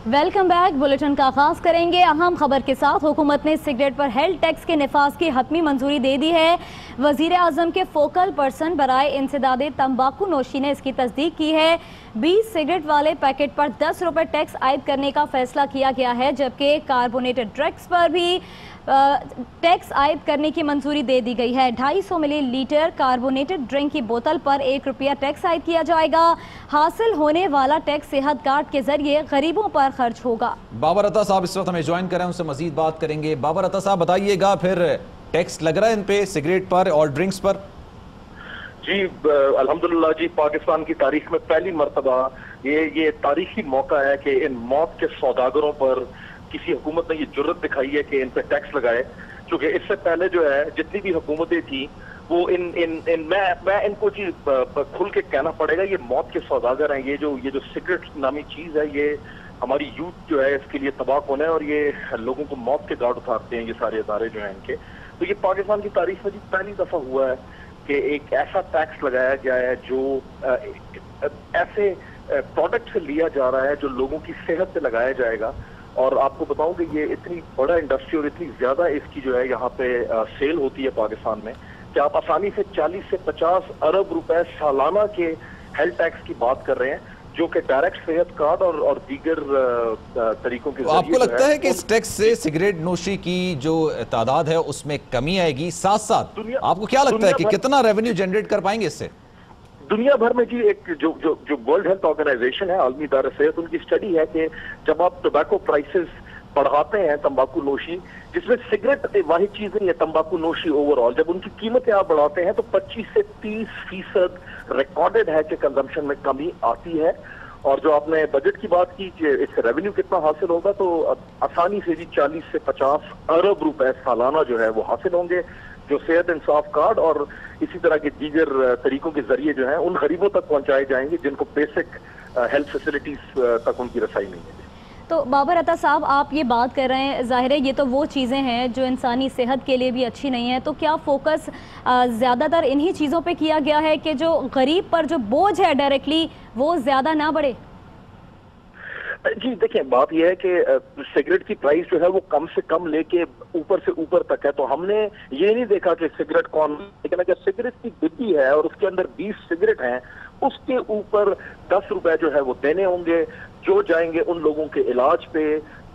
Welcome back. Bulletin का आगाज करेंगे अहम खबर के साथ। हुकूमत ने सिगरेट पर हेल्थ टैक्स के निफाज की हतमी मंजूरी दे दी है। वजीर आजम के फोकल पर्सन बराए इंसदादे तंबाकू नोशी ने इसकी तस्दीक की है। 20 सिगरेट वाले पैकेट पर 10 रुपए टैक्स आयद करने का फैसला किया गया है, जबकि कार्बोनेटेड ड्रग्स पर भी टैक्स आयद करने की मंजूरी दे दी गई है। 250 मिलीलीटर कार्बोनेटेड ड्रिंक की बोतल पर 1 रुपया टैक्स आयद किया जाएगा। हासिल होने वाला टैक्स सेहत कार्ड के जरिए गरीबों पर खर्च होगा। बाबर अता साहब इस वक्त हमें ज्वाइन करें, उनसे मजीद बात करेंगे। बाबर अता साहब बताइएगा, फिर टैक्स लग रहा है इन पे सिगरेट पर और ड्रिंक्स पर? जी अल्हम्दुलिल्लाह जी, पाकिस्तान की तारीख में पहली मरतबा ये तारीखी मौका है कि इन मौत के सौदागरों पर किसी हुकूमत ने ये जुर्रत दिखाई है कि इन पे टैक्स लगाए। क्योंकि इससे पहले जो है जितनी भी हुकूमतें थी वो मैं इनको जी खुल के कहना पड़ेगा, ये मौत के सौदागर हैं। ये जो सिगरेट नामी चीज है, ये हमारी यूथ जो है इसके लिए तबाह कौन है और ये लोगों को मौत के गार्ड उतारते हैं, ये सारे इदारे जो हैं इनके। तो ये पाकिस्तान की तारीख में जी पहली दफा हुआ है कि एक ऐसा टैक्स लगाया गया है जो ऐसे प्रोडक्ट से लिया जा रहा है जो लोगों की सेहत से लगाया जाएगा। और आपको बताऊं कि ये इतनी बड़ा इंडस्ट्री और इतनी ज्यादा इसकी जो है यहाँ पे सेल होती है पाकिस्तान में कि आप आसानी से 40 से 50 अरब रुपए सालाना के हेल्थ टैक्स की बात कर रहे हैं, जो कि डायरेक्ट सेहत कार्ड और दीगर तरीकों के जरिए। आपको लगता है कि इस टैक्स से सिगरेट नोशी की जो तादाद है उसमें कमी आएगी? साथ साथ आपको क्या लगता है कि कितना रेवेन्यू जनरेट कर पाएंगे इससे? दुनिया भर में जी एक जो वर्ल्ड हेल्थ ऑर्गेनाइजेशन है, आलमी इदारा सेहत, उनकी स्टडी है कि जब आप टोबैको प्राइसेस बढ़ाते हैं तंबाकू नोशी, जिसमें सिगरेट वाहिद चीज नहीं है, तंबाकू नोशी ओवरऑल, जब उनकी कीमतें आप बढ़ाते हैं तो 25 से 30% रिकॉर्डेड है कि कंजम्पशन में कमी आती है। और जो आपने बजट की बात की कि इससे रेवेन्यू कितना हासिल होगा, तो आसानी से जी 40 से 50 अरब रुपए सालाना जो है वो हासिल होंगे, जो सेहत इंसाफ कार्ड और इसी तरह के दीगर तरीकों के जरिए जो है उन गरीबों तक पहुंचाए जाएंगे जिनको बेसिक हेल्थ फैसिलिटीज तक उनकी रसाई नहीं है। तो बाबर अता साहब, आप ये बात कर रहे हैं, जाहिर है ये तो वो चीज़ें हैं जो इंसानी सेहत के लिए भी अच्छी नहीं है, तो क्या फोकस ज़्यादातर इन्हीं चीज़ों पे किया गया है कि जो गरीब पर जो बोझ है डायरेक्टली वो ज़्यादा ना बढ़े? जी देखिए, बात यह है कि सिगरेट की प्राइस जो है वो कम से कम लेके ऊपर से ऊपर तक है। तो हमने ये नहीं देखा कि सिगरेट कौन, लेकिन अगर सिगरेट की डिब्बी है और उसके अंदर 20 सिगरेट हैं, उसके ऊपर 10 रुपए जो है वो देने होंगे, जो जाएंगे उन लोगों के इलाज पे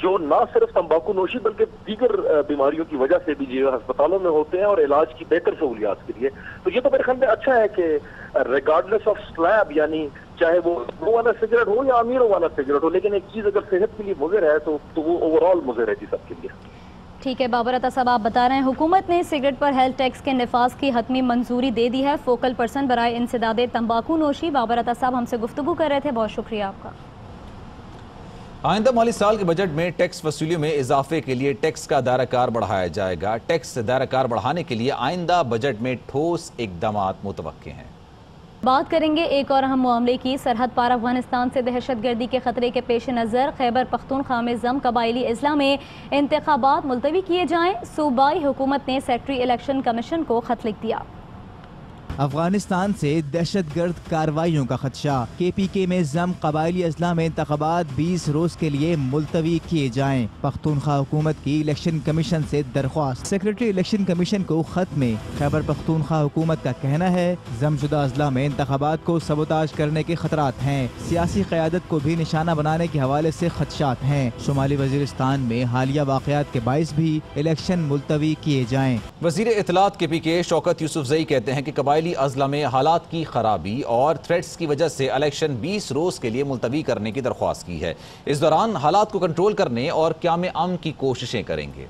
जो ना सिर्फ तंबाकू नोशी बल्कि दीगर बीमारियों की वजह से भी जो अस्पतालों में होते हैं और इलाज की बेहतर सहूलियात के लिए। तो ये तो मेरे ख्याल में अच्छा है कि रिगार्डलेस ऑफ स्लैब, यानी चाहे वो वाला सिगरेट हो या अमीरों वाला सिगरेट हो, लेकिन एक चीज अगर सेहत के लिए मुज़र है तो वो ओवरऑल मुज़र है जी सबके लिए। ठीक है बाबर अता साहब, आप बता रहे हैं हुकूमत ने सिगरेट पर हेल्थ टैक्स के निफाज की हतमी मंजूरी दे दी है। फोकल पर्सन बराए इंसदादे तंबाकू नोशी बाबर अता साहब हमसे गुफ्तगू कर रहे थे, बहुत शुक्रिया आपका। आइंदा माली साल के बजट में टैक्स वसूलियों में इजाफे के लिए टैक्स का दायराकार बढ़ाया जाएगा। टैक्स दायराकार बढ़ाने के लिए आइंदा बजट में ठोस इक़दामात मुतवक्के हैं। बात करेंगे एक और अहम मामले की। सरहद पार अफगानिस्तान से दहशतगर्दी के खतरे के पेश नज़र खैबर पख्तूनख्वा में जम कबायली अजला में इंतखाबात मुलतवी किए जाएं। सूबाई हुकूमत ने सेक्रेटरी इलेक्शन कमीशन को खत लिख दिया। अफगानिस्तान से दहशतगर्द कार्रवाइयों का खदशा, KPK में जम कबायली अजला में इंतखाबात 20 रोज के लिए मुलतवी किए जाएं। पख्तूनख्वा हुकूमत की इलेक्शन कमीशन से दरख्वास्त। सेक्रेटरी इलेक्शन कमीशन को खत में खैबर पख्तूनख्वा हुकूमत का कहना है जमशुदा अजला में इंतखाबात को सबोताज करने के खतरात हैं। सियासी क़यादत को भी निशाना बनाने के हवाले से खदशात हैं। शुमाली वजीरिस्तान में हालिया वाक़यात के बाइस भी इलेक्शन मुलतवी किए जाएं। वज़ीर इत्तलात KPK शौकत यूसुफजई कहते हैं कि कबायली अजला में हालात की खराबी और थ्रेट्स की वजह से इलेक्शन 20 रोज के लिए मुलतवी करने की दरख्वास्त की है। इस दौरान हालात को कंट्रोल करने और क़याम अमन की कोशिशें करेंगे।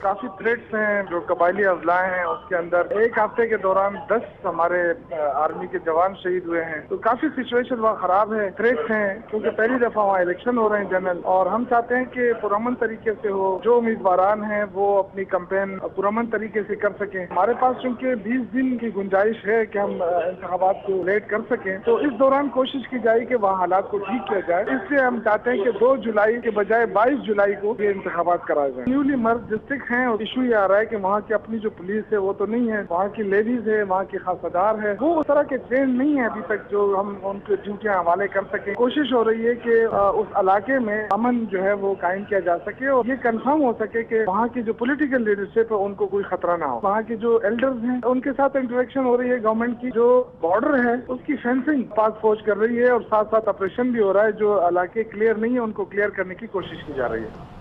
काफी थ्रेट्स हैं जो कबायली अजला हैं, उसके अंदर एक हफ्ते के दौरान 10 हमारे आर्मी के जवान शहीद हुए हैं। तो काफी सिचुएशन वहाँ खराब है, थ्रेट्स हैं, क्योंकि पहली दफा वहाँ इलेक्शन हो रहे हैं जनरल, और हम चाहते हैं कि पुरअमन तरीके से हो, जो उम्मीदवारान हैं वो अपनी कैंपेन पुरअमन तरीके से कर सकें। हमारे पास चूंकि 20 दिन की गुंजाइश है कि हम इंतखाबात को लेट कर सकें, तो इस दौरान कोशिश की जाए कि वहाँ हालात को ठीक किया जाए। इसलिए हम चाहते हैं कि 2 जुलाई के बजाय 22 जुलाई को ये इंतखाबात कराए जाए। न्यूली मर्ज 10 डिस्ट्रिक्ट हैं और इशू ये आ रहा है कि वहाँ की अपनी जो पुलिस है वो तो नहीं है, वहाँ की लेडीज है, वहाँ की खासदार है, वो उस तरह के ट्रेन नहीं है अभी तक जो हम उनके ड्यूटियाँ हवाले कर सके। कोशिश हो रही है कि उस इलाके में अमन जो है वो कायम किया जा सके और ये कंफर्म हो सके कि वहाँ की जो पॉलिटिकल लीडरशिप है उनको कोई खतरा ना हो। वहाँ की जो एल्डर्स हैं उनके साथ इंटरेक्शन हो रही है। गवर्नमेंट की जो बॉर्डर है उसकी फेंसिंग पाक फौज कर रही है और साथ साथ ऑपरेशन भी हो रहा है। जो इलाके क्लियर नहीं है उनको क्लियर करने की कोशिश की जा रही है।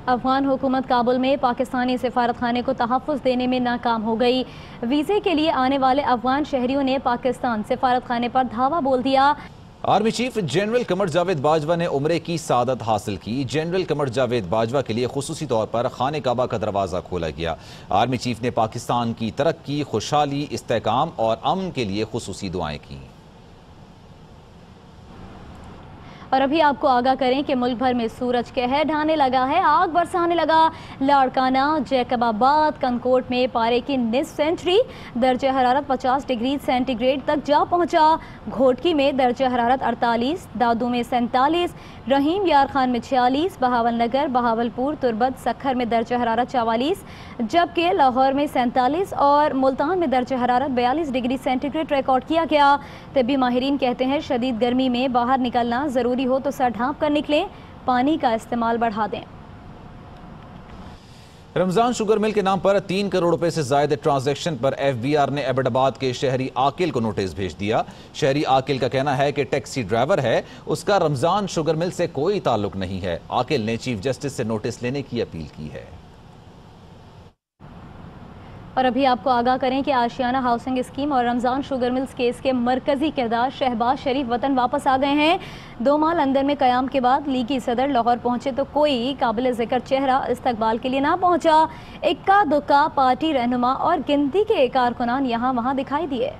अफगान हुकूमत काबुल में पाकिस्तानी सिफारत खाने को तहफ़्फ़ुज़ देने में नाकाम हो गई। वीज़े के लिए आने वाले अफगान शहरियों ने पाकिस्तान सिफारत खाने पर धावा बोल दिया। Army chief general Qamar Javed Bajwa ने उम्रे की सादत हासिल की। जनरल कमर जावेद बाजवा के लिए खुसूसी तौर पर खाने काबा का दरवाज़ा खोला गया। आर्मी चीफ ने पाकिस्तान की तरक्की, खुशहाली, इस्तेहकाम और अमन के लिए खुसूसी दुआएं की। और अभी आपको आगाह करें कि मुल्क भर में सूरज कहर ढाने लगा है, आग बरसाने लगा। लाड़काना, जैकबाबाद, कंकोट में पारे की निस्फ सेंचुरी, दर्जे हरारत 50 डिग्री सेंटीग्रेड तक जा पहुंचा। घोटकी में दर्जे हरारत 48, दादू में 47, रहीम यार खान में 46, बहावल नगर, बहावलपुर, तुरबत, सखर में दर्जे हरारत 44, जबकि लाहौर में 47 और मुल्तान में दर्जे हरारत 42 डिग्री सेंटीग्रेड रिकॉर्ड किया गया। तभी माहिरीन कहते हैं शदीद गर्मी में बाहर निकलना ज़रूरी हो तो सर ढांप कर निकलें, पानी का इस्तेमाल बढ़ा दें। रमजान शुगर मिल के नाम पर 3 करोड़ रुपए से ज्यादा ट्रांजैक्शन पर एफबीआर ने एबटाबाद के शहरी आकिल को नोटिस भेज दिया। शहरी आकिल का कहना है कि टैक्सी ड्राइवर है, उसका रमजान शुगर मिल से कोई ताल्लुक नहीं है। आकिल ने चीफ जस्टिस से नोटिस लेने की अपील की है। और अभी आपको आगाह करें कि आशियाना हाउसिंग स्कीम और रमज़ान शुगर मिल्स केस के मरकजी किरदार शहबाज शरीफ वतन वापस आ गए हैं। 2 माह लंदन में क़याम के बाद लीगी सदर लाहौर पहुंचे तो कोई काबिल ज़िक्र चेहरा इस्तकबाल के लिए ना पहुंचा। इक्का दुक्का पार्टी रहनुमा और गिनती के कारकुनान यहाँ वहाँ दिखाई दिए।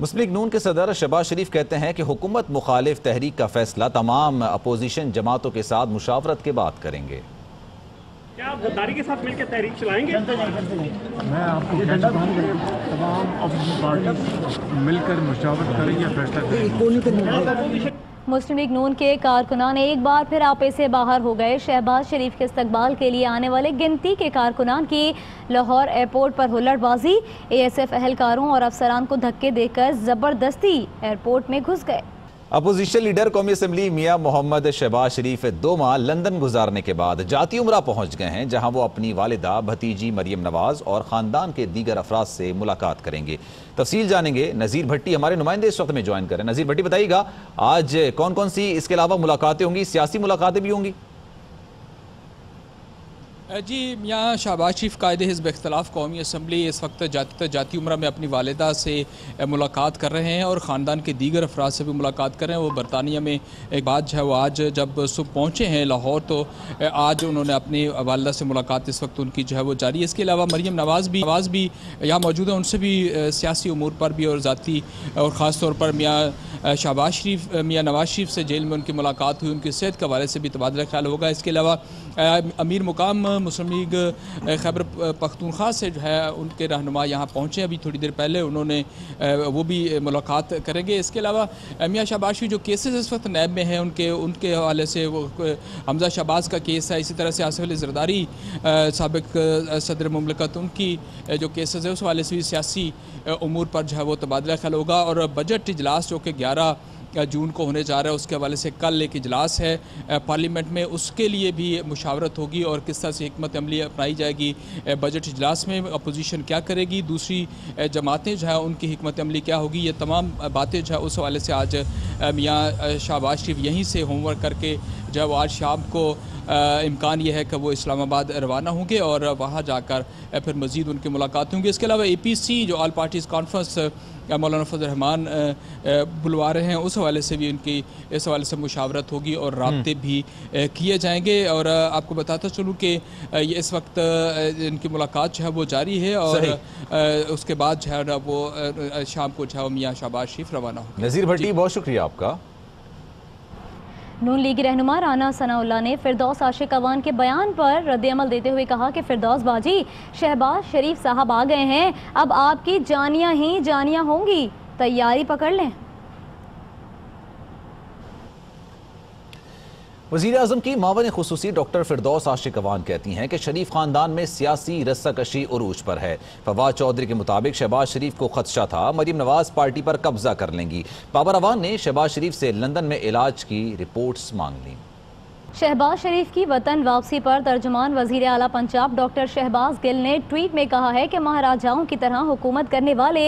मुस्लिम लीग नून के सदर शहबाज शरीफ कहते हैं कि हुकूमत मुखालिफ तहरीक का फैसला तमाम अपोजिशन जमातों के साथ मुशावरत के बाद करेंगे। क्या आप गद्दारी के साथ मिलकर तहरीक चलाएंगे? मैं आपको कहना चाहूँगा तमाम अपोजिशन पार्टी मिलकर मुशावरत करेंगे या फैसला करेंगे। मुस्लिम लीग नून के कारकुनान एक बार फिर आपे से बाहर हो गए। शहबाज शरीफ के इस्तकबाल के लिए आने वाले गिनती के कारकुनान की लाहौर एयरपोर्ट पर हुल्लड़बाजी, ASF एहलकारों और अफसरान को धक्के देकर ज़बरदस्ती एयरपोर्ट में घुस गए। अपोजिशन लीडर कौमी असम्बली मियां मोहम्मद शहबाज शरीफ 2 माह लंदन गुजारने के बाद जाती उमरा पहुंच गए हैं, जहां वो अपनी वालिदा, भतीजी मरियम नवाज और ख़ानदान के दीगर अफराद से मुलाकात करेंगे। तफसील जानेंगे, नज़ीर भट्टी हमारे नुमाइंदे इस वक्त में ज्वाइन करें। नज़ीर भट्टी बताइएगा, आज कौन कौन सी इसके अलावा मुलाकातें होंगी, सियासी मुलाकातें भी होंगी? जी, मियाँ शहबाज शरीफ कायदे हिज़्ब इख्तिलाफ़ कौमी असम्बली इस वक्त जाती उम्रा में अपनी वालिदा से मुलाकात कर रहे हैं और ख़ानदान के दीगर अफराद से भी मुलाकात कर रहे हैं। वो बरतानिया में एक बात जो है वो आज जब सुबह पहुँचे हैं लाहौर, तो आज उन्होंने अपनी वालिदा से मुलाकात इस वक्त उनकी जो है वो जारी है। इसके अलावा मरियम नवाज़ भी यहाँ मौजूद है, उनसे भी सियासी उमूर पर भी और ज़ाती और ख़ास तौर पर मियाँ नवाज शरीफ से जेल में उनकी मुलाकात हुई, उनकी सेहत के हवाले से भी तबादला ख्याल होगा। इसके अलावा अमीर मुकाम मुस्लिम लीग खैबर पख्तूनख्वा से जो है उनके रहनुमा यहाँ पहुँचे अभी थोड़ी देर पहले, उन्होंने वो भी मुलाकात करेंगे। इसके अलावा मियाँ शहबाज शरीफ जो केसेस इस वक्त नैब में हैं उनके हवाले से वो हमजा शहबाज का केस है, इसी तरह से आसिफ अली ज़रदारी साबिक़ सदर मुमलिकत, उनकी जो केसेस है उस हवाले से भी सियासी उमूर पर जो है वो तबादला ख्याल होगा। और बजट इजलास जो कि 11 जून को होने जा रहा है, उसके हवाले से कल एक इजलास है पार्लियामेंट में, उसके लिए भी मुशावरत होगी और किस तरह से हिकमत अमली अपनाई जाएगी बजट इजलास में, अपोजिशन क्या करेगी, दूसरी जमातें जो है उनकी हिकमत अमली क्या होगी, ये तमाम बातें जो है उस हवाले से आज मियाँ शहबाज शरीफ यहीं से होमवर्क करके जो है वो आज शाम को इम्कान ये है कि वो इस्लामाबाद रवाना होंगे और वहाँ जाकर फिर मज़ीद उनकी मुलाकात होंगी। इसके अलावा APC जो ऑल पार्टीज़ कॉन्फ्रेंस मौलाना फजल रहमान बुलवा रहे हैं, उस हवाले से भी उनकी इस हवाले से मुशावरत होगी और राब्ते भी किए जाएंगे। और आपको बताता चलूँ कि ये इस वक्त इनकी मुलाकात जो है वो जारी है और उसके बाद जो है ना वो शाम को जो है मियाँ शहबाज शरीफ रवाना होंगे। नज़ीर भट्टी, बहुत शुक्रिया आपका। नून लीगी रहनुमा राना सनाउल्लाह ने फिरदौस आशिक अवान के बयान पर रद्द-ए-अमल देते हुए कहा कि फिरदौस बाजी, शहबाज शरीफ साहब आ गए हैं, अब आपकी जानियां ही जानियां होंगी, तैयारी पकड़ लें। वज़ीर आज़म की मावन खुसूसी डॉक्टर फिरदौस आशिक अवान कहती हैं कि शरीफ खानदान में सियासी रस्साकशी उरूज पर है। फवाद चौधरी के मुताबिक शहबाज शरीफ को खदशा था मरीम नवाज पार्टी पर कब्जा कर लेंगी। बाबर अवान ने शहबाज शरीफ से लंदन में इलाज की रिपोर्ट्स मांग ली। शहबाज शरीफ की वतन वापसी पर तर्जुमान वजीर आला पंजाब डॉक्टर शहबाज गिल ने ट्वीट में कहा है कि महाराजाओं की तरह हुकूमत करने वाले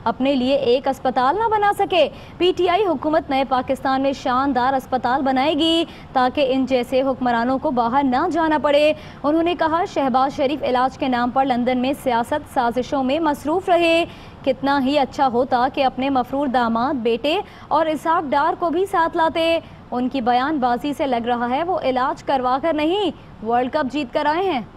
अपने लिए एक अस्पताल ना बना सके। पीटीआई हुकूमत नए पाकिस्तान में शानदार अस्पताल बनाएगी ताकि इन जैसे हुक्मरानों को बाहर ना जाना पड़े। उन्होंने कहा शहबाज शरीफ इलाज के नाम पर लंदन में सियासत साजिशों में मसरूफ रहे। कितना ही अच्छा होता कि अपने मफरूर दामाद बेटे और इसहाक डार को भी साथ लाते। उनकी बयानबाजी से लग रहा है वो इलाज करवा कर नहीं वर्ल्ड कप जीत कर आए हैं।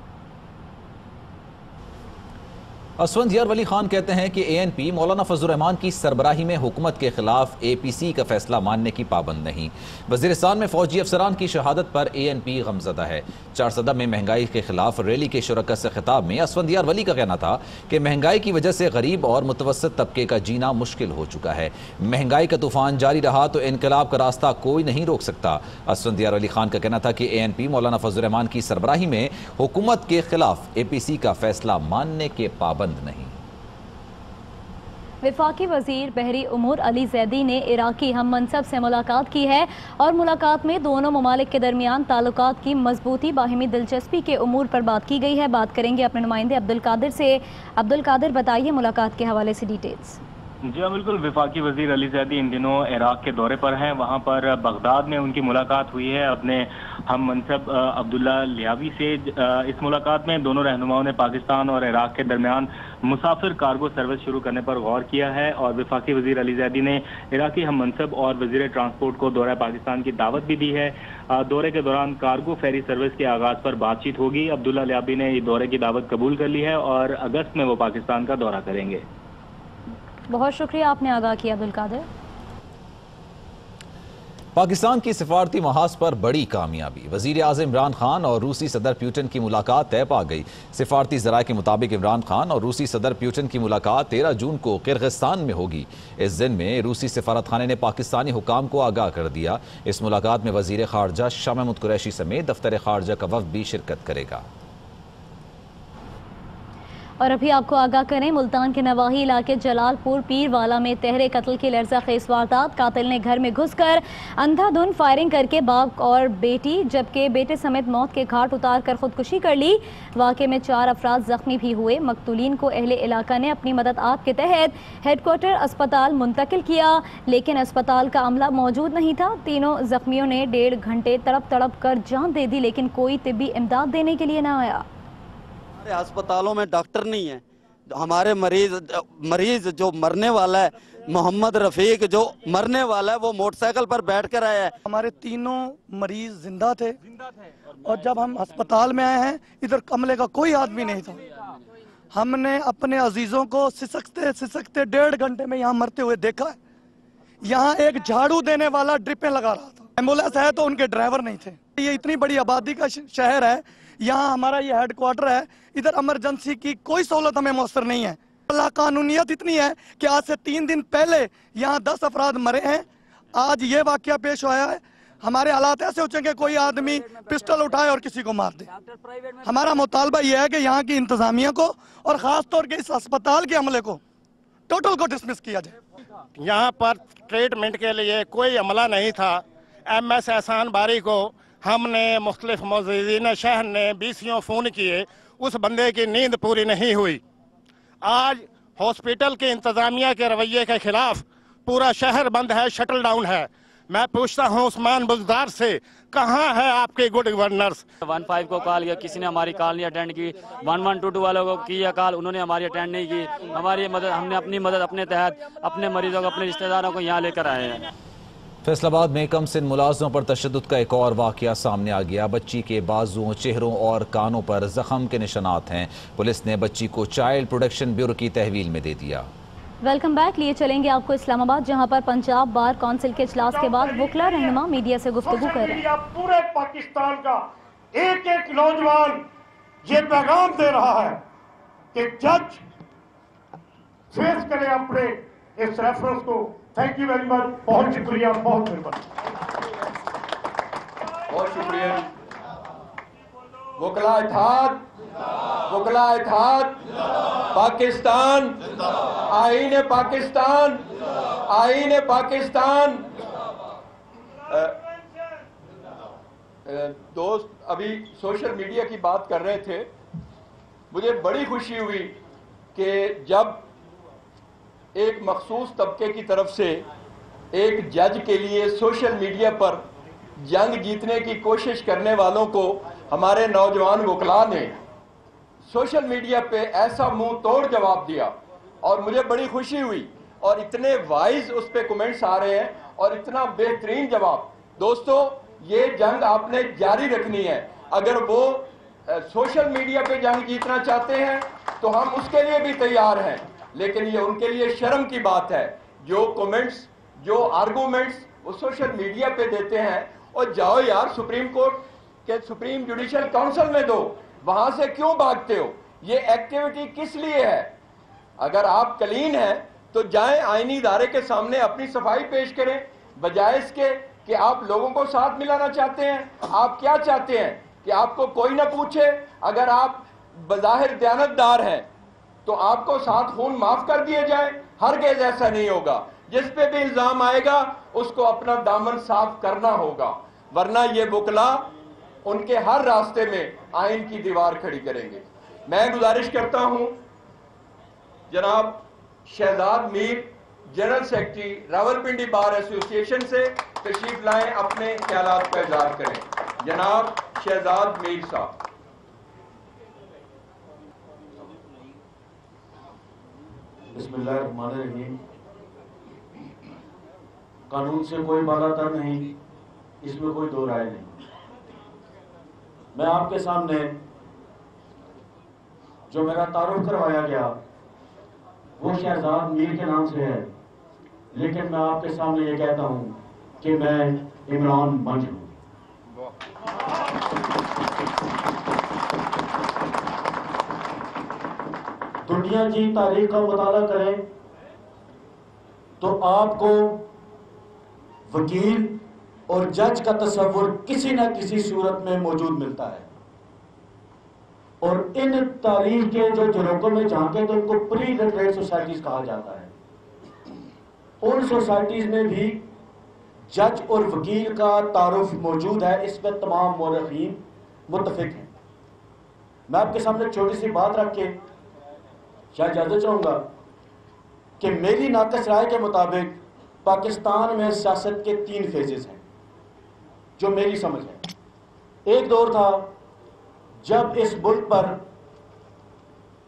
असफंदियार वली खान कहते हैं कि ANP मौलाना फजलुर रहमान की सरबराही में हुकूमत के खिलाफ APC का फैसला मानने की पाबंद नहीं। वजीरिस्तान में फौजी अफसरान की शहादत पर ANP गमजदा है। चारसदा में महंगाई के खिलाफ रैली के शुरका से खिताब में असफंदियार वली का कहना था कि महंगाई की वजह से गरीब और मुतवस्सित तबके का जीना मुश्किल हो चुका है। महंगाई का तूफान जारी रहा तो इनकलाब का रास्ता कोई नहीं रोक सकता। असफंदियार वली खान का कहना था कि ANP मौलाना फजलुर रहमान की सरबराही में हुकूमत के खिलाफ APC का फैसला मानने के पाबंद नहीं। वफाकी वजीर बहरी उमूर अली जैदी ने इराकी हम मनसब से मुलाकात की है और मुलाकात में दोनों ममालिक के दरमियान ताल्लुकात की मजबूती बाहिमी दिलचस्पी के उमूर पर बात की गई है। बात करेंगे अपने नुमाइंदे अब्दुल कादिर से। अब्दुल कादिर, बताइए मुलाकात के हवाले से डिटेल्स। जी हाँ, बिल्कुल। वफाकी वजीर अली जैदी इन दिनों इराक के दौरे पर हैं। वहाँ पर बगदाद में उनकी मुलाकात हुई है अपने हम मनसब अब्दुल्ला लियावी से। इस मुलाकात में दोनों रहनुमाओं ने पाकिस्तान और इराक के दरमियान मुसाफिर कार्गो सर्विस शुरू करने पर गौर किया है और वफाकी वजीर अली जैदी ने इराकी हम मनसब और वजीर ट्रांसपोर्ट को दौरा पाकिस्तान की दावत भी दी है। दौरे के दौरान कार्गो फेरी सर्विस के आगाज पर बातचीत होगी। अब्दुल्ला लियावी ने दौरे की दावत कबूल कर ली है और अगस्त में वो पाकिस्तान का दौरा करेंगे। बहुत शुक्रिया, आपने आगाह किया अब्दुल कादिर। पाकिस्तान की सिफारती महाज पर बड़ी कामयाबी। वजीर आज़म इमरान खान और रूसी सदर प्यूटन की मुलाकात तय पा गई। सिफारती ज़राए के मुताबिक इमरान खान और रूसी सदर प्यूटन की मुलाकात 13 जून को किर्गिस्तान में होगी। इस दिन में रूसी सिफारत खाने ने पाकिस्तानी हुकाम को आगाह कर दिया। इस मुलाकात में वजीर खारजा शाह महमूद कुरैशी समेत दफ्तर खारजा का वफ़द भी शिरकत करेगा। और अभी आपको आगाह करें, मुल्तान के नवाही इलाके जलालपुर पीरवाला में तहरे कत्ल की लर्ज़ाखेज़ वारदात। कातिल ने घर में घुसकर अंधाधुंध फायरिंग करके बाप और बेटी जबकि बेटे समेत मौत के घाट उतार कर खुदकुशी कर ली। वाक़े में 4 अफराद जख्मी भी हुए। मकतूलीन को अहले इलाका ने अपनी मदद आप के तहत हेडक्वार्टर अस्पताल मुंतकिल किया, लेकिन अस्पताल का अमला मौजूद नहीं था। तीनों जख्मियों ने 1.5 घंटे तड़प तड़प कर जान दे दी, लेकिन कोई तिब्बी इमदाद देने के लिए न आया। अस्पतालों में डॉक्टर नहीं है। हमारे मरीज जो मरने वाला है, मोहम्मद रफीक जो मरने वाला है, वो मोटरसाइकिल पर बैठ कर आया है। हमारे तीनों मरीज जिंदा थे और जब हम अस्पताल में आए हैं इधर कमरे का कोई आदमी नहीं था। हमने अपने अजीजों को सिसकते 1.5 घंटे में यहाँ मरते हुए देखा है। यहाँ एक झाड़ू देने वाला ड्रिपें लगा रहा था। एम्बुलेंस है तो उनके ड्राइवर नहीं थे। ये इतनी बड़ी आबादी का शहर है, यहाँ हमारा ये हेडक्वार्टर है, इधर इमरजेंसी की कोई सहूलत हमें मौसर नहीं है। लाकानूनियत इतनी है कि आज से 3 दिन पहले यहाँ 10 अफराद मरे हैं। आज ये वाकया पेश आया है। हमारे हालात ऐसे हो चुके कोई आदमी पिस्टल उठाए और किसी को मार दे। हमारा मुतालबा यह है कि यहाँ की इंतजामिया को और खास तौर के इस अस्पताल के अमले को टोटल को डिसमिस किया जाए। यहाँ पर ट्रीटमेंट के लिए कोई अमला नहीं था। MS एहसान बारी को हमने मुख्तलिफ मुअज़्ज़िज़ीन शहर ने BCO फ़ोन किए, उस बंदे की नींद पूरी नहीं हुई। आज हॉस्पिटल के इंतज़ामिया के रवैये के खिलाफ पूरा शहर बंद है, शटल डाउन है। मैं पूछता हूँ उस्मान बुज़दार से, कहाँ है आपके गुड गवर्नर्स? 15 को कॉल किया, किसी ने हमारी कॉल नहीं अटेंड की। 1122 वालों को किया कॉल, उन्होंने हमारी अटेंड नहीं की। हमारी मदद, हमने अपनी मदद अपने तहत अपने मरीजों को, अपने रिश्तेदारों को यहाँ लेकर आए हैं। फैसलाबाद में कम सिन मुलाजमों पर तशद्दुद का एक और वाकया सामने आ गया। बच्ची के बाजुओं, चेहरों और कानों पर जख्म के निशानात हैं। पुलिस ने बच्ची को चाइल्ड प्रोटेक्शन ब्यूरो की तहवील में दे दिया। Welcome back. लिए चलेंगे आपको इस्लामाबाद, जहां पर पंजाब बार काउंसिल के इजलास के बाद वकला रहनुमा मीडिया से गुफ्तगू कर रहे हैं। पूरे पाकिस्तान का एक नौजवान ये पैगाम दे रहा है कि जज फेस करें अपने इस रेफरेंस को। थैंक यू वेरी मच, बहुत शुक्रिया, बहुत मेहरबानी। बहुत शुक्रिया। वकला इत्तेहाद, वकला इत्तेहाद, पाकिस्तान, आईन पाकिस्तान, आईन पाकिस्तान। दोस्त अभी सोशल मीडिया की बात कर रहे थे, मुझे बड़ी खुशी हुई कि जब एक मखसूस तबके की तरफ से एक जज के लिए सोशल मीडिया पर जंग जीतने की कोशिश करने वालों को हमारे नौजवान वकला ने सोशल मीडिया पे ऐसा मुंह तोड़ जवाब दिया और मुझे बड़ी खुशी हुई और इतने वाइज उस पे कमेंट्स आ रहे हैं और इतना बेहतरीन जवाब। दोस्तों, ये जंग आपने जारी रखनी है। अगर वो सोशल मीडिया पे जंग जीतना चाहते हैं तो हम उसके लिए भी तैयार हैं, लेकिन ये उनके लिए शर्म की बात है जो कमेंट्स, जो आर्गूमेंट्स वो सोशल मीडिया पे देते हैं। और जाओ यार, सुप्रीम कोर्ट के सुप्रीम जुडिशल काउंसिल में दो, वहां से क्यों भागते हो? ये एक्टिविटी किस लिए है? अगर आप क्लीन हैं तो जाएं आईनी इदारे के सामने अपनी सफाई पेश करें, बजाय इसके कि आप लोगों को साथ मिलाना चाहते हैं। आप क्या चाहते हैं कि आपको कोई ना पूछे? अगर आप बज़ाहिर दयानतदार हैं तो आपको साथ खून माफ कर दिए जाए? हरगिज़ ऐसा नहीं होगा। जिस पे भी इल्जाम आएगा उसको अपना दामन साफ करना होगा, वरना ये वकला उनके हर रास्ते में आइन की दीवार खड़ी करेंगे। मैं गुजारिश करता हूं जनाब Shahzad Mir, general secretary Rawalpindi bar association से तशरीफ लाएं, अपने ख्यालात का इज़हार करें। जनाब शहजाद मीर साहब। बिस्मिल्लाहिर्रहमानिर्रहीम। कानून से कोई बालातर नहीं, इसमें कोई दो राय नहीं। मैं आपके सामने जो मेरा तारुफ करवाया गया वो शहजाद मीर के नाम से है, लेकिन मैं आपके सामने ये कहता हूं कि मैं इमरान मंज हूं। दुनिया की तारीख का मुताला करें तो आपको वकील और जज का तस्वुर किसी न किसी सूरत में मौजूद मिलता है, और इन तारीख के जो झरोकों में झांके तो उनको प्री लिटरेट सोसाइटीज कहा जाता है। उन सोसाइटीज में भी जज और वकील का तारुफ मौजूद है, इस पर तमाम मौरखीन मुत्तफिक हैं। मैं आपके सामने छोटी सी बात रख के शायद इजाजत चाहूंगा कि मेरी नाकस राय के मुताबिक पाकिस्तान में सियासत के 3 फेजेस हैं जो मेरी समझ है। एक दौर था जब इस मुल्क पर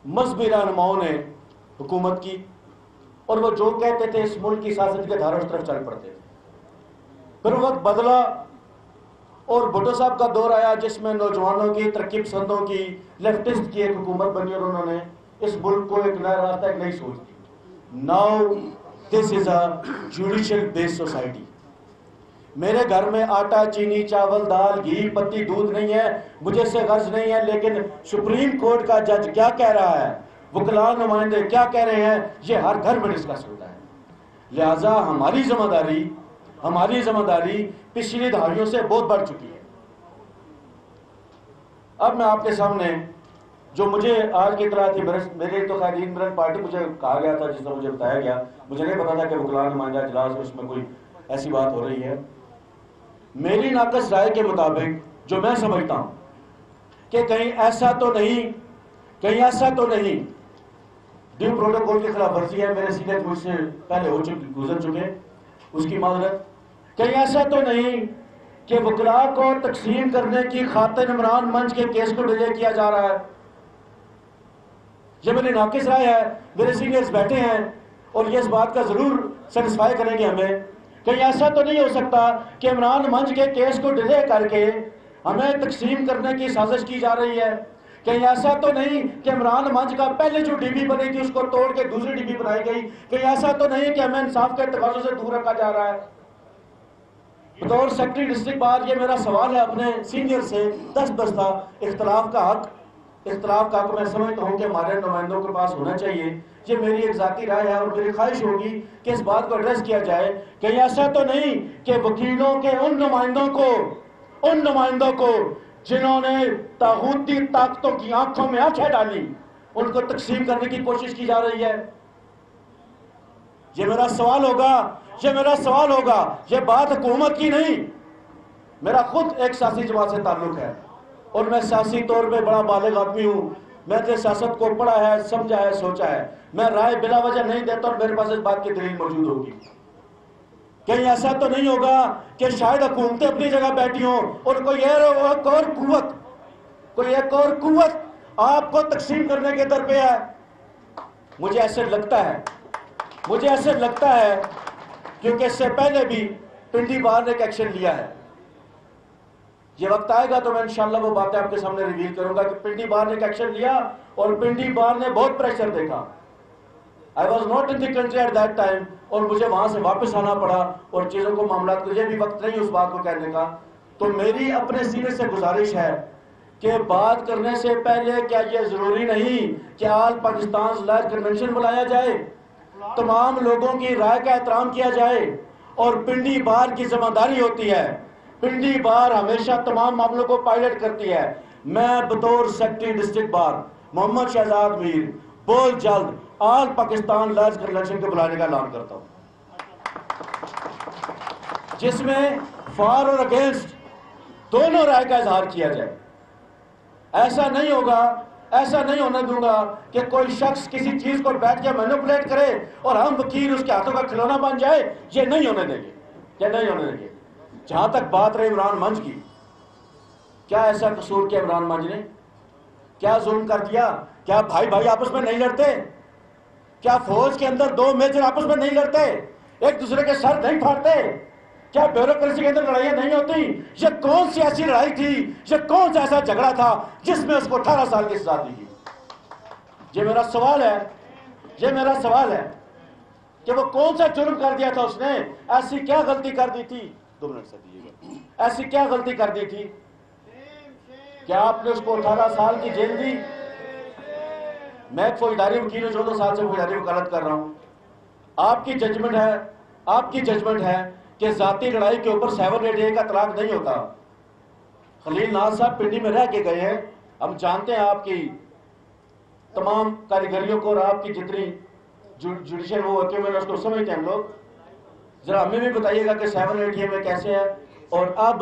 मजहबी रहनुमाओं ने हुकूमत की और वो जो कहते थे इस मुल्क की सियासत के धारों तरफ चल पड़ते थे। फिर वक्त बदला और भुट्टो साहब का दौर आया जिसमें नौजवानों की, तरक्की पसंदों की, लेफ्टिस्ट की एक हुकूमत बनी और उन्होंने इस मुल्क को एक नया रास्ता, एक नई सोच दी। Now this is a judicial based society. मेरे घर में आटा, चीनी, चावल, दाल, घी, पत्ती, दूध नहीं है, मुझे इससे गर्ज नहीं है, लेकिन सुप्रीम कोर्ट का जज क्या कह रहा है, वकला नुमाइंदे क्या कह रहे हैं, ये हर घर में डिस्कस होता है। लिहाजा हमारी जिम्मेदारी पिछली दहाइयों से बहुत बढ़ चुकी है। अब मैं आपके सामने जो मुझे आज की तरह थी, मेरे तो खैर इंदिरा पार्टी मुझे कहा गया था, जिसमें मुझे बताया गया, मुझे नहीं पता था कि वकला नुमाइंदा इजलास उसमें कोई ऐसी बात हो रही है। मेरी नाकस राय के मुताबिक जो मैं समझता हूं कि कहीं ऐसा तो नहीं ड्यू प्रोटोकॉल की खिलाफ वर्जी है, मेरे सीनियर मुझसे पहले गुजर चुके, उसकी माजरत। कहीं ऐसा तो नहीं कि वकला को तकसीम करने की खातिर इमरान मंच के केस को डिले किया जा रहा है। ये मेरी नाकिस राय है, मेरे सीनियर्स बैठे हैं और ये इस बात का जरूर सेटिस्फाई करेंगे हमें। कहीं ऐसा तो नहीं हो सकता कि इमरान मंच के केस को डिले करके हमें तकसीम करने की साजिश की जा रही है। कहीं ऐसा तो नहीं कि इमरान मंच का पहले जो डीबी बनी थी उसको तोड़ के दूसरी डीबी बनाई गई। कहीं ऐसा तो नहीं कि हमें इंसाफ के तकाज़ों से दूर रखा जा रहा है। बतौर सेक्रेटरी डिस्ट्रिक्ट बार ये मेरा सवाल है अपने सीनियर से, 10 बस्ता इख्तलाफ का हक मैं समझता हूँ कि हमारे नुमाइंदों के पास होना चाहिए। ये मेरी एक जाती राय है और मेरी ख्वाहिश होगी कि इस बात को एड्रेस किया जाए। कहीं ऐसा तो नहीं कि वकीलों के उन नुमाइंदों को उन नुमाइंदों को जिन्होंने तागूती ताकतों की आंखों में आंखें डाली, उनको तकसीम करने की कोशिश की जा रही है। ये मेरा सवाल होगा, ये बात हुकूमत की नहीं। मेरा खुद एक सियासी जमात से ताल्लुक है और मैं सियासी तौर पे बड़ा बालिग आदमी हूँ। मैंने सियासत को पढ़ा है, समझा है, सोचा है। मैं राय बिला वजह नहीं देता और मेरे पास इस बात की दलील मौजूद होगी। कहीं ऐसा तो नहीं होगा कि शायद हुकूमतें अपनी जगह बैठी हों और कोई एक और कुव्वत आपको तकसीम करने के दर पे है। मुझे ऐसे लगता है क्योंकि इससे पहले भी पिंडी बार ने एक एक्शन लिया है। ये वक्त आएगा तो मैं इंशाल्लाह वो बातें आपके सामने रिवील करूंगा कि पिंडी बार ने एक एक्शन लिया और पिंडी बार ने बहुत प्रेशर देखा। I was not in the country at that time और मुझे वहां से वापस आना पड़ा और चीजों को मामला मुझे भी वक्त नहीं उस बात को कहने का। तो मेरी अपने सीने से गुजारिश है कि बात करने से पहले क्या ये जरूरी नहीं कि ऑल पाकिस्तान लॉ कन्वेंशन बुलाया जाए, तमाम लोगों की राय का एहतराम किया जाए और पिंडी बार की जिम्मेदारी होती है। पिंडी बार हमेशा तमाम मामलों को पायलट करती है। मैं बतौर secretary district bar Mohammad Shahzad Mir बोल जल्द ऑल पाकिस्तान लॉ कन्वेंशन को बुलाने का ऐलान करता हूं, जिसमें फॉर और अगेंस्ट दोनों राय का इजहार किया जाए। ऐसा नहीं होने दूंगा कि कोई शख्स किसी चीज को बैठ के मैनिपुलेट करे और हम वकील उसके हाथों का खिलौना बन जाए। ये नहीं होने देंगे। जहां तक बात रही इमरान मंच की, क्या ऐसा कसूर किया इमरान मंच ने? क्या जुल्म कर दिया? क्या भाई भाई आपस में नहीं लड़ते? क्या फौज के अंदर दो मेजर आपस में नहीं लड़ते, एक दूसरे के सर नहीं फाड़ते? क्या ब्यूरोक्रेसी के अंदर लड़ाइयां नहीं होती? ये कौन सी ऐसी लड़ाई थी, ये कौन सा ऐसा झगड़ा था जिसमें उसको 18 साल की सजा दी गई? ये मेरा सवाल है कि वो कौन सा जुर्म कर दिया था उसने? ऐसी क्या गलती कर दी थी? 2 मिनट से दीजिएगा। ऐसी क्या गलती कर दी थी? क्या आपने उसको 18 साल की जेल दी? मैं फौजदारी वकील हूं, 14 साल से फौजदारी वकालत कर रहा हूं। आपकी जजमेंट है कि जाती लड़ाई के ऊपर 788 का तलाक नहीं होता। खलील नाज साहब पिंडी में रह के गए हैं, हम जानते हैं आपकी तमाम कारीगरियों को और आपकी जितनी जुडिशियल वो होती है उसको समझते हैं हम लोग। जरा हमें भी बताइएगा कि 788 में कैसे है। और अब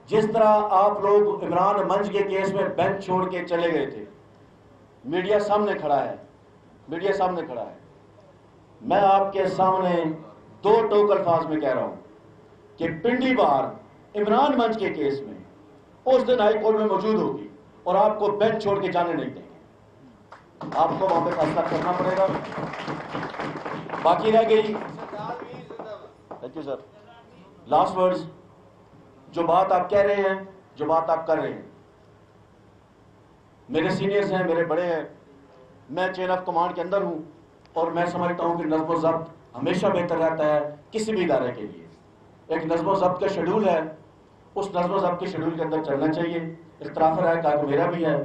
जिस तरह आप लोग इमरान मंच के केस में बेंच छोड़ के चले गए थे, मीडिया सामने खड़ा है। मैं आपके सामने 2 टोक अल्फाज में कह रहा हूं कि पिंडी बार इमरान मंच के केस में उस दिन हाई कोर्ट में मौजूद होगी और आपको बेंच छोड़ के जाने नहीं देंगे। आपको वहां पे फैसला करना पड़ेगा। बाकी रह गई, thank you sir, last words. जो बात आप कह रहे हैं, जो बात आप कर रहे हैं, मेरे सीनियर्स हैं, मेरे बड़े हैं, मैं चेन ऑफ कमांड के अंदर हूं और मैं समझता हूं कि नज़्म ज़ब्त हमेशा बेहतर रहता है किसी भी इदारे के लिए। एक नज़्म ज़ब्त का शेड्यूल है, उस नज़्म ज़ब्त के शेड्यूल के अंदर चलना चाहिए। इख्तिलाफ राय का तो मेरा भी है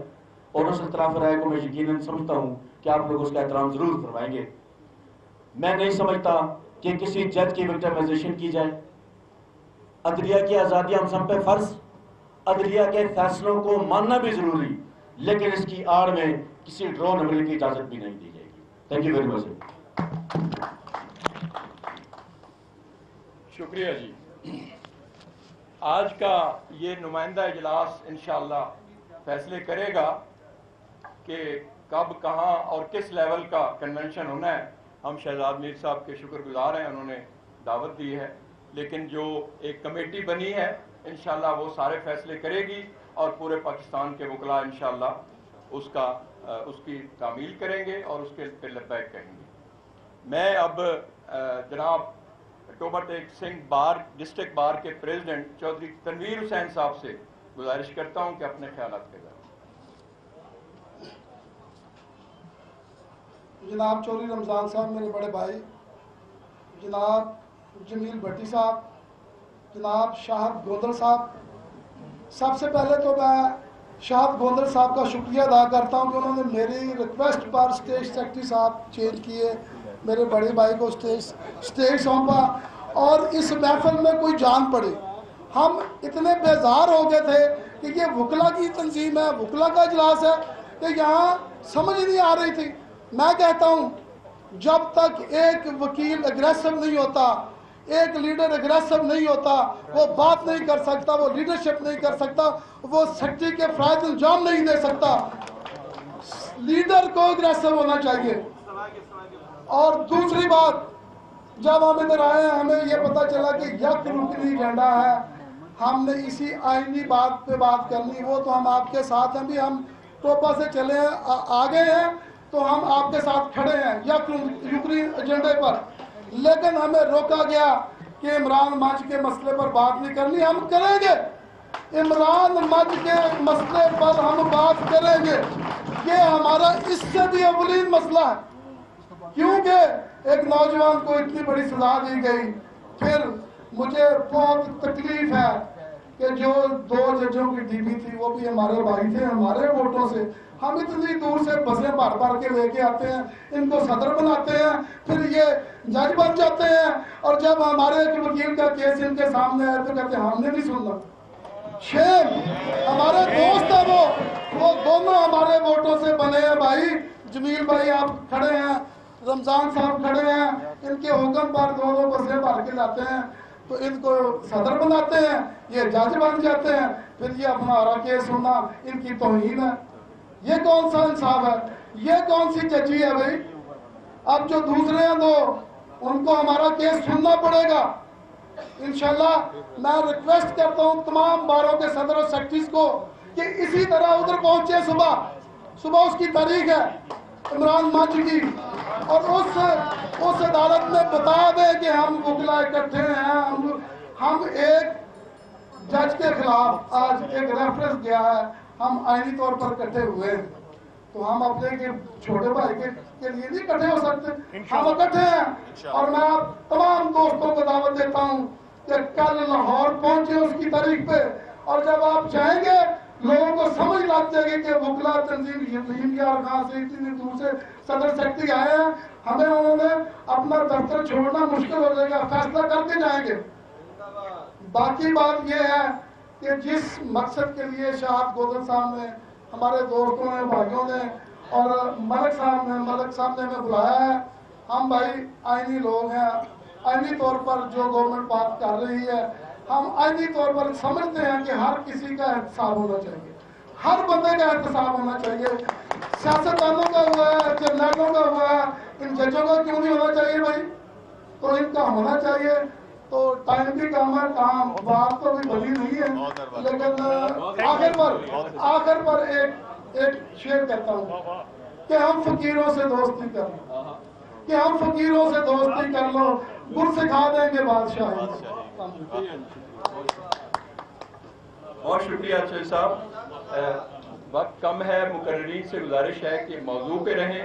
और उस इख्तिलाफ राय को मैं यकीनन समझता हूं कि आप लोग उसका एहतराम जरूर फरमाएंगे। मैं नहीं समझता कि किसी जज की विक्टिमाइजेशन की जाए। अदलिया की आज़ादी हम सब पे फर्ज, अदलिया के फैसलों को मानना भी जरूरी, लेकिन इसकी आड़ में किसी ड्रोन हमले की इजाजत भी नहीं दी जाएगी। Thank you very much. शुक्रिया जी। आज का ये नुमाइंदा इजलास इंशाअल्लाह फैसले करेगा कि कब, कहाँ और किस लेवल का कन्वेंशन होना है। हम शहजाद मीर साहब के शुक्रगुजार हैं, उन्होंने दावत दी है, लेकिन जो एक कमेटी बनी है इंशाअल्लाह वो सारे फैसले करेगी और पूरे पाकिस्तान के वकला इंशाअल्लाह उसकी तामील करेंगे और उसके पे लब्बैक कहेंगे। मैं अब जनाब टोबर सिंह बार डिस्ट्रिक्ट बार के प्रेसिडेंट चौधरी तनवीर हुसैन साहब से गुजारिश करता हूं कि अपने ख्यालात के बारे में। जनाब चौधरी रमज़ान साहब मेरे बड़े भाई, जनाब जमील भट्टी साहब, जनाब शाहद गोंदल साहब, सबसे पहले तो मैं शाहद गोंदल साहब का शुक्रिया अदा करता हूं कि उन्होंने मेरी रिक्वेस्ट पर स्टेज सेक्रेटरी साहब चेंज किए, मेरे बड़े भाई को स्टेज सौंपा और इस महफिल में कोई जान पड़े हम इतने बेजार हो गए थे कि ये वकला की तंजीम है, वकला का इजलास है, कि यहाँ समझ नहीं आ रही थी। मैं कहता हूँ जब तक एक वकील एग्रेसिव नहीं होता, एक लीडर एग्रेसिव नहीं होता, वो बात नहीं कर सकता, वो लीडरशिप नहीं कर सकता, वो सेक्रेटरी के फ़राइज़ अंजाम नहीं दे सकता। लीडर को एग्रेसिव होना चाहिए। और दूसरी बात, जब हम इधर आए हमें यह पता चला कि यक रुकनी एजेंडा है, हमने इसी आईनी बात पे बात करनी। वो तो हम आपके साथ हैं, भी हम टोपा से चले हैं, आ गए हैं, तो हम आपके साथ खड़े हैं यक रुकनी एजेंडे पर। लेकिन हमें रोका गया कि इमरान मंच के मसले पर बात नहीं करनी। हम करेंगे, इमरान मंच के मसले पर हम बात करेंगे। ये हमारा इससे भी अवलीन मसला है, क्योंकि एक नौजवान को इतनी बड़ी सजा दी गई। फिर मुझे बहुत तकलीफ है कि जो 2 जजों की डीबी थी वो भी हमारे भाई थे, हमारे वोटों से। हम इतनी दूर से बसें भर भर के लेके आते हैं, इनको सदर बनाते हैं, फिर ये जज बन जाते हैं, और जब हमारे एक वकील का केस इनके सामने आया तो कहते हैं हमने नहीं सुनना। शेम, हमारे दोस्त है वो दोनों हमारे वोटों से बने हैं भाई। जमील भाई आप खड़े हैं, रमजान साहब खड़े हैं, इनके हुक्म पर 2 बसें भर के लाते हैं, तो इनको सदर बनाते हैं, ये जज बन जाते हैं, फिर ये अपना हमारा केस सुनना इनकी तौहीन है। ये कौन सा इंसाफ है? ये कौन सी जजी है भाई? अब जो दूसरे हैं 2 उनको हमारा केस सुनना पड़ेगा। इंशाल्लाह मैं रिक्वेस्ट करता हूँ तमाम बारों के सदर और सेक्रेटरीज को कि इसी तरह उधर पहुंचे। सुबह उसकी तारीख है इमरान मंच की, और उस अदालत में बता दें कि हम वकला इकट्ठे हैं। हम एक जज के खिलाफ आज एक रेफरेंस गया है, हम आईनी तौर पर इकट्ठे हुए हैं, तो हम अपने के छोटे भाई के लिए नहीं इकट्ठे हो सकते। हम इकट्ठे हैं, और मैं आप तमाम दोस्तों को दावत देता हूँ कि कल लाहौर पहुंचे उसकी तारीख पे, और जब आप जाएंगे लोगों को समझ लग जाएगी कि वकला तंजीम यार खान से इतनी दूर से सदर सेक्रेटरी आए हैं, हमें उन्होंने अपना दफ्तर छोड़ना मुश्किल हो जाएगा, फैसला करके जाएंगे। बाकी बात यह है कि जिस मकसद के लिए शहाब गोदल साहब ने, हमारे दोस्तों ने, भाइयों ने और मलिक साहब ने हमें बुलाया है, हम भाई आईनी लोग हैं। आईनी तौर पर जो गवर्नमेंट बात कर रही है, हम आईनी तौर पर समझते हैं कि हर किसी का एहतसाब होना चाहिए, हर बंदे का एहतसाब होना चाहिए। सियासतदानों का हुआ है, जर्नलों का हुआ है, इन जजों का क्यों नहीं होना चाहिए भाई? तो इनका होना चाहिए। तो टाइम भी कम है, काम बात तो भी भली नहीं है, लेकिन आखिर पर एक शेयर करता हूँ कि हम फकीरों से दोस्ती कर लो, कि हम फकीरों से दोस्ती कर लो, गुर सिखा देंगे बादशाह। बहुत शुक्रिया चेयर साहब। वक्त कम है, मुकर्रीन से गुजारिश है कि मौजू पे रहें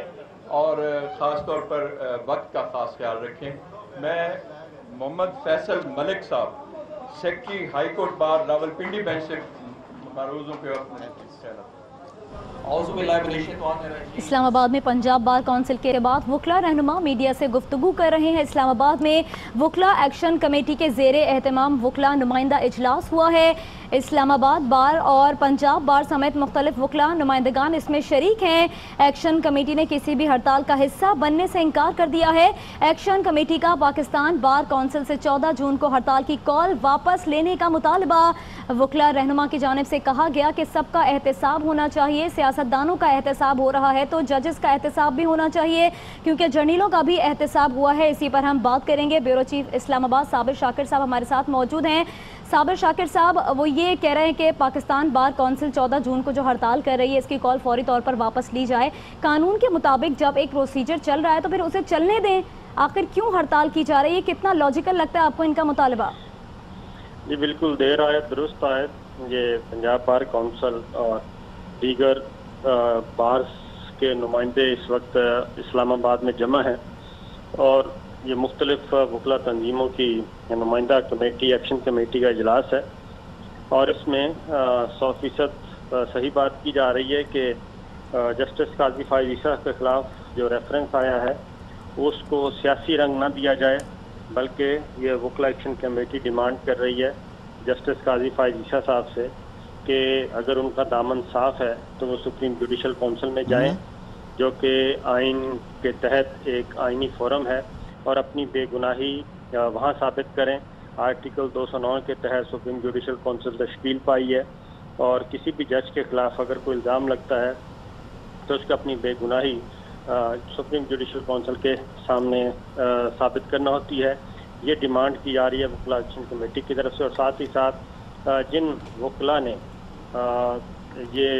और ख़ास तौर पर वक्त का ख़ास ख्याल रखें। मैं मोहम्मद फैसल मलिक साहब, secretary high court bar Rawalpindi bench से मारूज़ों पे इस्लामाबाद में पंजाब बार काउंसिल के बाद वकला रहनुमा मीडिया से गुफ्तगू कर रहे हैं। इस्लामाबाद में वकला एक्शन कमेटी के ज़ेरे एहतमाम वकला नुमाइंदा इजलास हुआ है। इस्लामाबाद बार और पंजाब बार समेत मुख्तलिफ वकला नुमाइंदगान इसमें शरीक हैं। एक्शन कमेटी ने किसी भी हड़ताल का हिस्सा बनने से इनकार कर दिया है। एक्शन कमेटी का पाकिस्तान बार काउंसिल से 14 जून को हड़ताल की कॉल वापस लेने का मुतालबा। वकला रहनुमा की जानिब से कहा गया कि सबका एहतसाब होना चाहिए, सियासतदानों का एहतसाब हो रहा है तो जजेस का एहतसाब भी होना चाहिए, क्योंकि जर्नलों का भी एहतसाब हुआ है। इसी पर हम बात करेंगे। ब्यूरो चीफ इस्लामाबाद साबिर शाकिर साहब हमारे साथ मौजूद हैं। साबिर शाकिर साहब, वो ये कह रहे हैं कि पाकिस्तान बार काउंसिल 14 जून को जो हड़ताल कर रही है इसकी कॉल फौरी तौर पर वापस ली जाए। कानून के मुताबिक जब एक प्रोसीजर चल रहा है तो फिर उसे चलने दें, आखिर क्यों हड़ताल की जा रही है? कितना लॉजिकल लगता है आपको इनका मुतालबा? जी बिल्कुल, देर आयत दुरुस्त आयत। ये पंजाब बार काउंसिल और दीगर बार के नुमाइंदे इस वक्त इस्लामाबाद में जमा हैं और ये मुख्तलिफ वकला तंजीमों की नुमाइंदा कमेटी, एक्शन कमेटी का इजलास है और इसमें 100% सही बात की जा रही है कि जस्टिस काजी फाइज ईसा के खिलाफ जो रेफरेंस आया है उसको सियासी रंग ना दिया जाए, बल्कि ये वकला एक्शन कमेटी डिमांड कर रही है जस्टिस काजी फायज ईसा साहब से कि अगर उनका दामन साफ है तो वो सुप्रीम जुडिशल काउंसिल में जाएं, जो कि आइन के तहत एक आइनी फोरम है, और अपनी बेगुनाही वहाँ साबित करें। आर्टिकल 209 के तहत सुप्रीम जुडिशल काउंसिल तश्कील पाई है, और किसी भी जज के खिलाफ अगर कोई इल्ज़ाम लगता है तो उसका अपनी बेगुनाही सुप्रीम जुडिशल काउंसिल के सामने साबित करना होती है। ये डिमांड की जा रही है वकला एक्शन कमेटी की तरफ से, और साथ ही साथ जिन वकला ने ये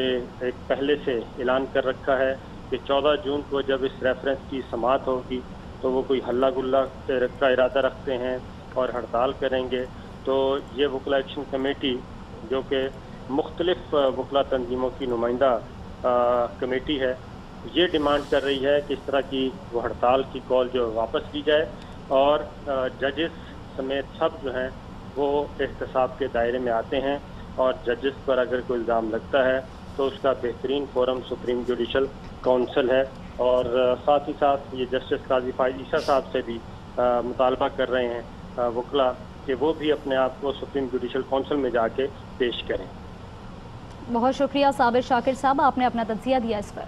एक पहले से ऐलान कर रखा है कि 14 जून को जब इस रेफरेंस की समाअत होगी तो वो कोई हल्ला गुल्ला का इरादा रखते हैं और हड़ताल करेंगे, तो ये वकला एक्शन कमेटी जो कि मुख्तलिफ वकला तंजीमों की नुमाइंदा कमेटी है, ये डिमांड कर रही है कि इस तरह की वो हड़ताल की कॉल जो वापस ली जाए, और जजेस समेत सब जो हैं वो एहतसाब के दायरे में आते हैं, और जजेस पर अगर कोई इल्ज़ाम लगता है तो उसका बेहतरीन फोरम सुप्रीम जुडिशल काउंसिल है। और साथ ही साथ ये जस्टिस काजी फायज ईसा साहब से भी मुतालबा कर रहे हैं वकला कि वो भी अपने आप को सुप्रीम जुडिशल काउंसिल में जाके पेश करें। बहुत शुक्रिया साबिर शाकिर साहब, आपने अपना तज्जिया दिया इस पर।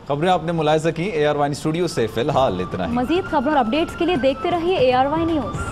खबरें आपने मुलाहिजा की AR1 स्टूडियो से। फिलहाल इतना ही। मजीद खबरों और अपडेट्स के लिए देखते रहिए AR1 न्यूज़।